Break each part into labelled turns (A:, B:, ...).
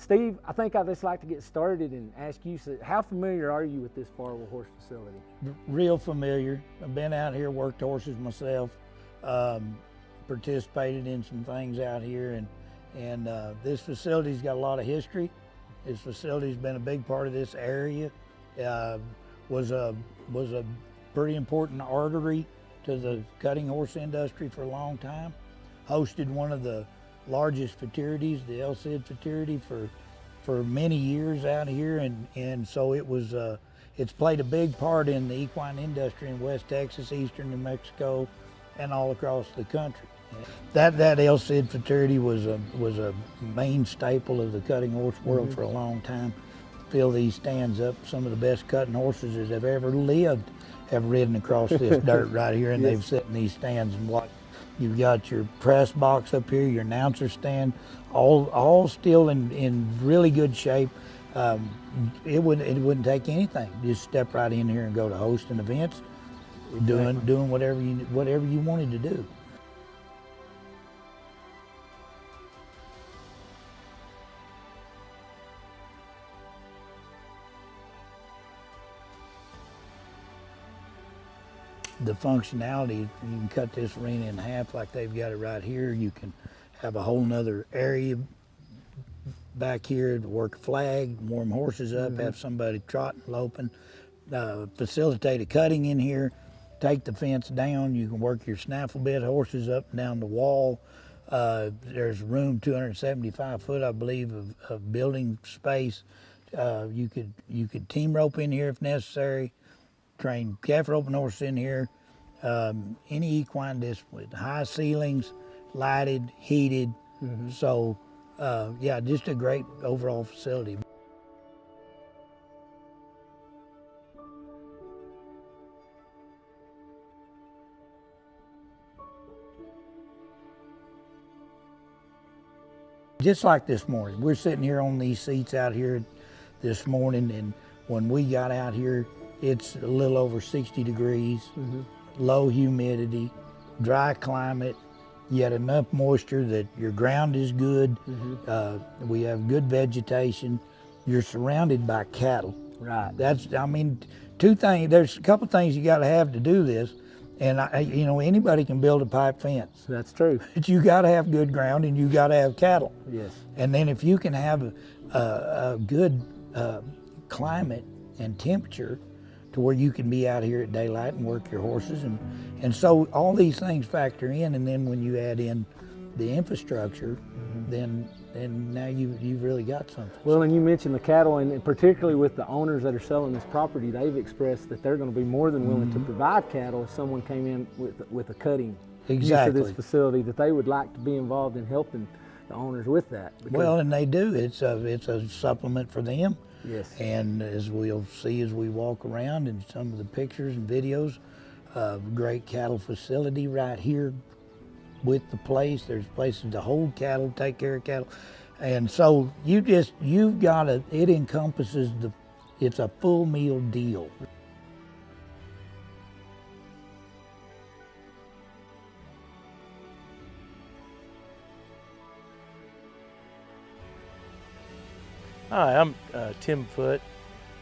A: Steve, I think I'd just like to get started and ask you, so how familiar are you with this Farwell horse facility?
B: Real familiar. I've been out here, worked horses myself, participated in some things out here, and this facility's got a lot of history. This facility's been a big part of this area. Was a pretty important artery to the cutting horse industry for a long time. Hosted one of the largest futurities, the LCID futurity, for many years out here, and so it was it's played a big part in the equine industry in West Texas, Eastern New Mexico, and all across the country. That LCID futurity was a main staple of the cutting horse world for a long time. Fill these stands up, some of the best cutting horses that have ever lived have ridden across this dirt right here, and they've sit in these stands and watched. You've got your press box up here, your announcer stand, all still in really good shape. It wouldn't take anything. Just step right in here and go to hosting events, doing whatever you wanted to do. The functionality, you can cut this arena in half like they've got it right here. You can have a whole nother area back here to work a flag, warm horses up, have somebody trotting, loping, facilitate a cutting in here, take the fence down. You can work your snaffle bit horses up and down the wall. There's room, 275 foot, I believe, of building space. You could team rope in here if necessary. Train calf roping horses in here, any equine discipline, high ceilings, lighted, heated. So yeah, just a great overall facility. Just like this morning, we're sitting here on these seats out here this morning, and when we got out here, it's a little over 60 degrees, low humidity, dry climate, yet enough moisture that your ground is good. We have good vegetation. You're surrounded by cattle.
A: Right.
B: I mean, two things, there's a couple things you gotta have to do this, and you know, anybody can build a pipe fence.
A: That's true.
B: But you gotta have good ground and you gotta have cattle.
A: Yes.
B: And then if you can have a good climate and temperature, to where you can be out here at daylight and work your horses, and so all these things factor in, and then when you add in the infrastructure, then now you've really got something.
A: Well, and you mentioned the cattle, and particularly with the owners that are selling this property, they've expressed that they're going to be more than willing to provide cattle if someone came in with a cutting use of this facility, that they would like to be involved in helping the owners with that.
B: Well, and they do. It's a supplement for them.
A: Yes.
B: And as we'll see as we walk around in some of the pictures and videos, great cattle facility right here with the place. There's places to hold cattle, take care of cattle. And so you've got it encompasses it's a full meal deal.
C: Hi, I'm Tim Foote,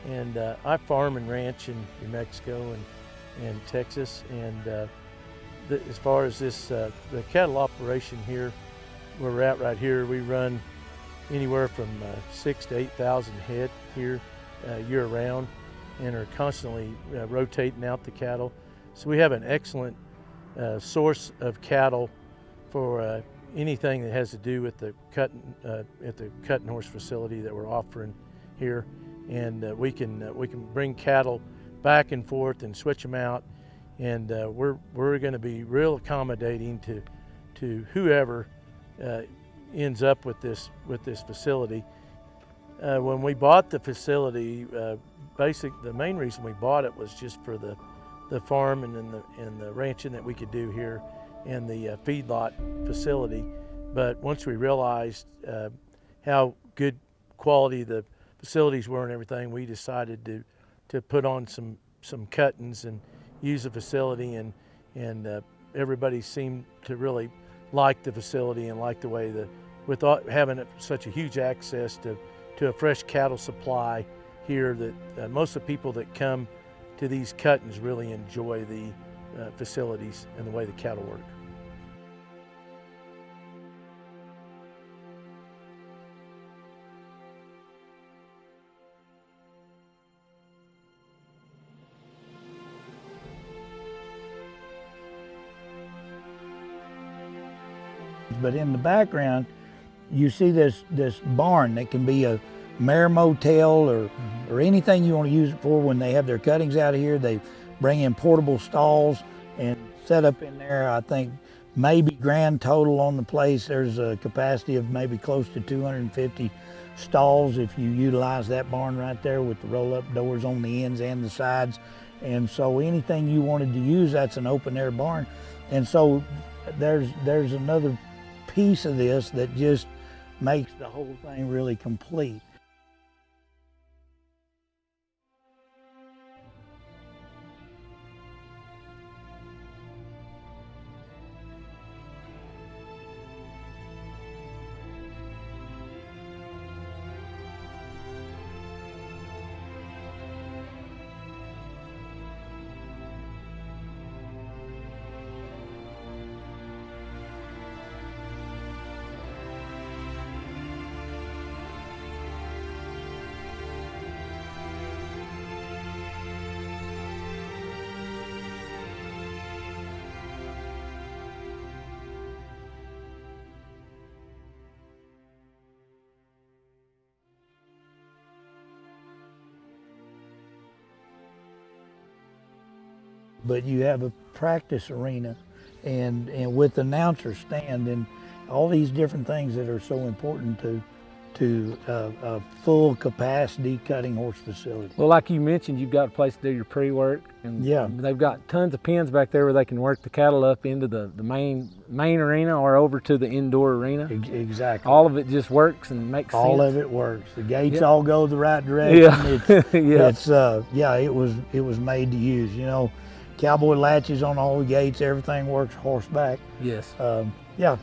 C: and I farm and ranch in New Mexico and Texas. And as far as this, the cattle operation here, where we're at right here, we run anywhere from 6,000 to 8,000 head here year round, and are constantly rotating out the cattle. So we have an excellent source of cattle for anything that has to do with the cutting horse facility that we're offering here, and we can bring cattle back and forth and switch them out, and we're going to be real accommodating to whoever ends up with this facility. When we bought the facility, the main reason we bought it was just for the farm and the ranching that we could do here, and the feedlot facility. But once we realized how good quality the facilities were and everything, we decided to put on some cuttings and use the facility, and everybody seemed to really like the facility and like the way with having such a huge access to a fresh cattle supply here, that most of the people that come to these cuttings really enjoy the facilities and the way the cattle work.
B: But in the background, you see this barn that can be a mare motel or anything you want to use it for. When they have their cuttings out of here, they bring in portable stalls and set up in there. I think maybe grand total on the place, there's a capacity of maybe close to 250 stalls if you utilize that barn right there with the roll-up doors on the ends and the sides. And so anything you wanted to use, that's an open air barn. And so there's another piece of this that just makes the whole thing really complete. But you have a practice arena and with announcer stand and all these different things that are so important to a full capacity cutting horse facility.
A: Well, like you mentioned, you've got a place to do your pre-work, and
B: yeah,
A: they've got tons of pens back there where they can work the cattle up into the main arena or over to the indoor arena.
B: Exactly.
A: All of it just works and makes sense.
B: All of it works. The gates
A: yep.
B: all go the right direction.
A: Yeah.
B: It was made to use. Cowboy latches on all the gates. Everything works horseback.
A: Yes.
B: Yeah.